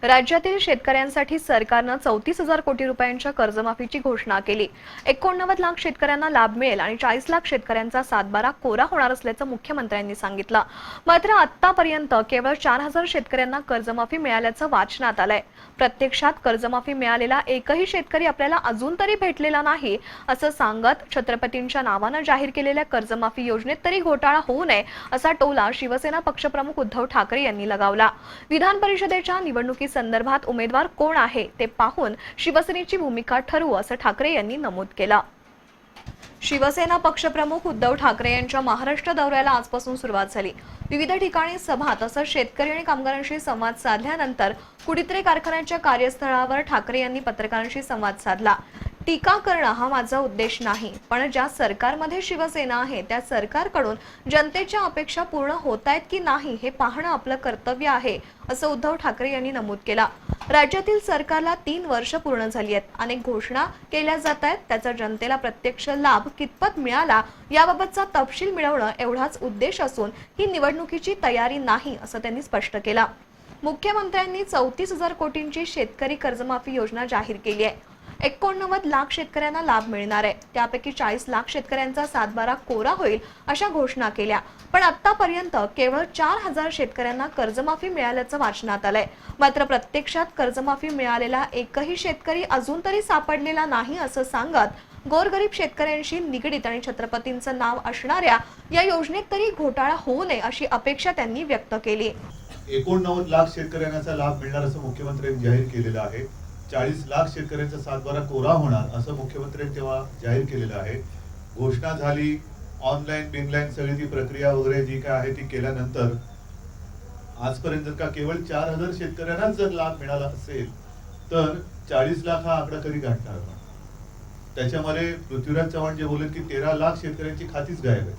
राज्यातील शेतकऱ्यांसाठी सरकारनं 34,000 कोटी रुपयांच्या कर्जमाफीची घोषणा केली। 89 लाख शेतकऱ्यांना लाभ मिळेल आणि 40 लाख शेतकऱ्यांचा सातबारा कोरा होणार असल्याचं मुख्यमंत्र्यांनी सांगितलं। मात्र आतापर्यंत केवळ 4,000 शेतकऱ्यांना कर्जमाफी मिळाल्याचं वाचनात आलंय। प्रत्यक्षात कर्जमाफी मिळालेला एकही शेतकरी आपल्याला अजून तरी भेटलेला नाही असं सांगत छत्रपतींच्या नावानं जाहीर केलेल्या कर्जमाफी योजनेत तरी घोटाळा होऊ नये असा टोला शिवसेना पक्षप्रमुख उद्धव ठाकरे यांनी लगावला। विधान परिषदेच्या निवडणुकी संदर्भात उमेदवार कोण आहे ते पाहून शिवसेनेची भूमिका ठरवू असं ठाकरे यांनी नमूद केलं। शिवसेना पक्षप्रमुख उद्धव ठाकरे यांच्या महाराष्ट्र दौऱ्याला आजपासून सुरुवात झाली। विविध ठिकाणी सभा तसंच शेतकरी आणि कामगारांशी संवाद साधल्यानंतर कुडीत्रे कारखान्याच्या कार्यस्थळावर ठाकरे यांनी पत्रकारांशी संवाद साधला। टीका करणं हा माझा उद्देश नाही, पण ज्या सरकारमध्ये शिवसेना आहे त्या सरकारकडून जनतेच्या अपेक्षा पूर्ण होतायत की नाही हे पाहणं आपलं कर्तव्य आहे असं उद्धव ठाकरे यांनी नमूद केलं। राज्यातील सरकारला 3 वर्ष पूर्ण झाली आहेत। अनेक घोषणा केल्या जात आहेत, त्याचा जनतेला प्रत्यक्ष लाभ कितपत मिळाला याबाबतचा तपशील मिळवणं एवढाच उद्देश असून ही निवडणुकीची तयारी नाही असं त्यांनी स्पष्ट केलं। मुख्यमंत्र्यांनी 34,000 कोटींची शेतकरी कर्जमाफी योजना जाहीर केली आहे। 89 लाख शेतकऱ्यांना लाभ मिळणार आहे, त्यापैकी 40 लाख शेतकऱ्यांचा सातबारा कोरा होईल अशा घोषणा केल्या। पण आतापर्यंत केवळ 4,000 शेतकऱ्यांना कर्जमाफी मिळाल्याचं वाचनात आलंय। मात्र प्रत्यक्षात कर्जमाफी मिळालेला एकही शेतकरी अजून तरी सापडलेला नाही असं सांगत गोरगरीब शेतकऱ्यांशी निगडीत आणि छत्रपतींचं नाव असणाऱ्या या योजनेत तरी घोटाळा होऊ नये अशी अपेक्षा त्यांनी व्यक्त केली। 89 लाख शेतकऱ्यांना लाभ मिळणार असं मुख्यमंत्र्यांनी जाहीर केलेलं आहे। 40 लाख शेतकऱ्यांचा सातबारा कोरा होणार असं मुख्यमंत्र्यांनी तेव्हा जाहीर केलेलं आहे। घोषणा झाली, ऑनलाईन बिनलाईन सगळी ती प्रक्रिया वगैरे जी काय आहे ती केल्यानंतर आजपर्यंत का केवळ 4,000 शेतकऱ्यांनाच जर लाभ मिळाला असेल तर 40 लाख हा आकडा कधी गाठणार आपण? त्याच्यामध्ये पृथ्वीराज चव्हाण जे बोलले की 13 लाख शेतकऱ्यांची खातीच गायब आहे।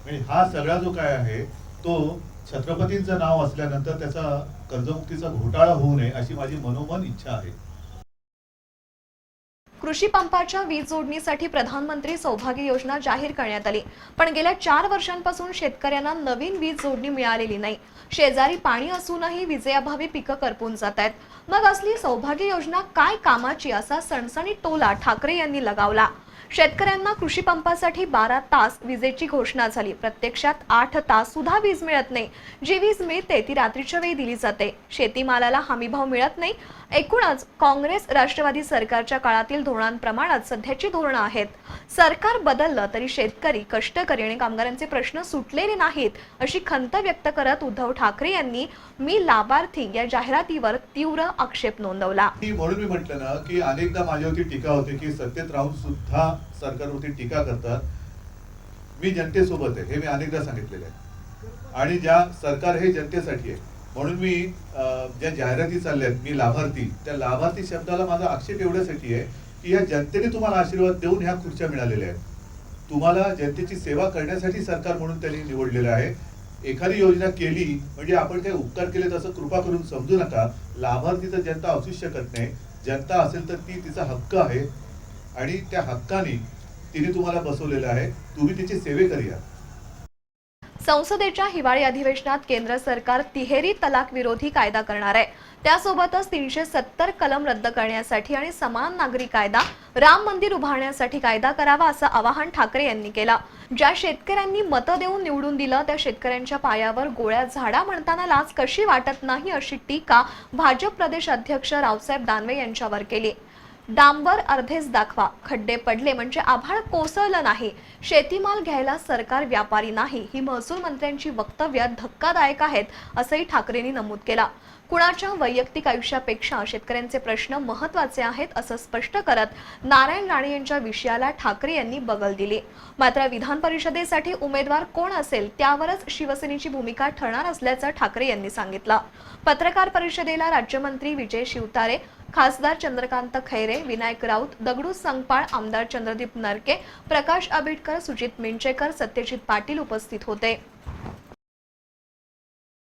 म्हणजे हा सगळा जो काय आहे तो छत्रपतींचं नाव असल्यानंतर त्याचा कर्जमुक्तीचा घोटाळा होऊ नये अशी माझी मनोमन इच्छा आहे। कृषी पंपाच्या वीज जोडणीसाठी प्रधानमंत्री सौभाग्य योजना जाहीर करण्यात आली, पण गेल्या 4 वर्षांपासून शेतकऱ्यांना नवीन वीज जोडणी मिळालेली नाही। शेजारी पाणी असूनही विजेअभावी पिकं करपून जात आहेत। मग असली सौभाग्य योजना काय कामाची असा सणसणीत टोला ठाकरे यांनी लगावला। शेतकऱ्यांना कृषी पंपासाठी 12 तास विजेची घोषणा झाली, प्रत्यक्षात 8 तास सुद्धा वीज मिळत नाही। जी वीज मिळते ती रात्रीच्या वेळी दिली जाते। शेतीमालाला हमीभाव मिळत नाही। एकूणच काँग्रेस राष्ट्रवादी सरकारच्या काळातील धोरणांप्रमाणेच सध्याची धोरणं आहेत। सरकार बदललं तरी शेतकरी, कष्टकरी आणि कामगारांचे प्रश्न सुटलेले नाहीत अशी खंत व्यक्त करत उद्धव ठाकरे यांनी मी लाभार्थी या जाहिरातीवर तीव्र आक्षेप नोंदवला। म्हणून मी म्हटलं ना की अनेकदा माझ्यावरती टीका होते की सत्तेत राहून सुद्धा सरकारवरती टीका करतात। मी जनतेसोबत आहे हे मी अनेकदा सांगितलेलं आहे आणि ज्या सरकार हे जनतेसाठी आहे म्हणून मी ज्या जाहिराती चालल्यात मी लाभार्थी, त्या लाभार्थी शब्दाला माझा आक्षेप एवढ्यासाठी आहे की या जनतेने तुम्हाला आशीर्वाद देऊन ह्या खुर्च्या मिळालेल्या आहेत। तुम्हाला जनतेची सेवा करण्यासाठी सरकार म्हणून त्यांनी निवडलेलं आहे। एखादी योजना केली म्हणजे आपण काही उपकार केले तसं कृपा करून समजू नका। लाभार्थी तर जनता असू शकत नाही। जनता असेल तर ती तिचा हक्क आहे आणि त्या हक्काने तिने तुम्हाला बसवलेलं आहे, तुम्ही तिची सेवेकरी आहात। संसदेच्या हिवाळी अधिवेशनात केंद्र सरकार तिहेरी तलाक विरोधी कायदा करणार आहे। त्यासोबतच 370 कलम रद्द करण्यासाठी आणि समान नागरी कायदा, राम मंदिर उभारण्यासाठी कायदा करावा असं आवाहन ठाकरे यांनी केलं। ज्या शेतकऱ्यांनी मतं देऊन निवडून दिलं त्या शेतकऱ्यांच्या पायावर गोळ्या झाडा म्हणताना लाज कशी वाटत नाही अशी टीका भाजप प्रदेश अध्यक्ष रावसाहेब दानवे यांच्यावर केली। डांबर अर्धेच दाखवा, खड्डे पडले म्हणजे आभाळ कोसळलं नाही, शेतीमाल घ्यायला सरकार व्यापारी नाही, ही महसूल मंत्र्यांची वक्तव्य धक्कादायक आहेत असंही ठाकरेंनी नमूद केलं। कुणाच्या वैयक्तिक आयुष्यापेक्षा शेतकऱ्यांचे प्रश्न महत्त्वाचे आहेत असं स्पष्ट करत नारायण राणे यांच्या विषयाला ठाकरे यांनी बगल दिली। मात्र विधान परिषदेसाठी उमेदवार कोण असेल त्यावरच शिवसेनेची भूमिका ठरणार असल्याचं ठाकरे यांनी सांगितलं। पत्रकार परिषदेला राज्यमंत्री विजय शिवतारे, खासदार चंद्रकांत खैरे, विनायक राऊत, दगडू संगपाळ, आमदार चंद्रदीप नरके, प्रकाश आंबेडकर, सुजित मिंचेकर, सत्यजित पाटील उपस्थित होते।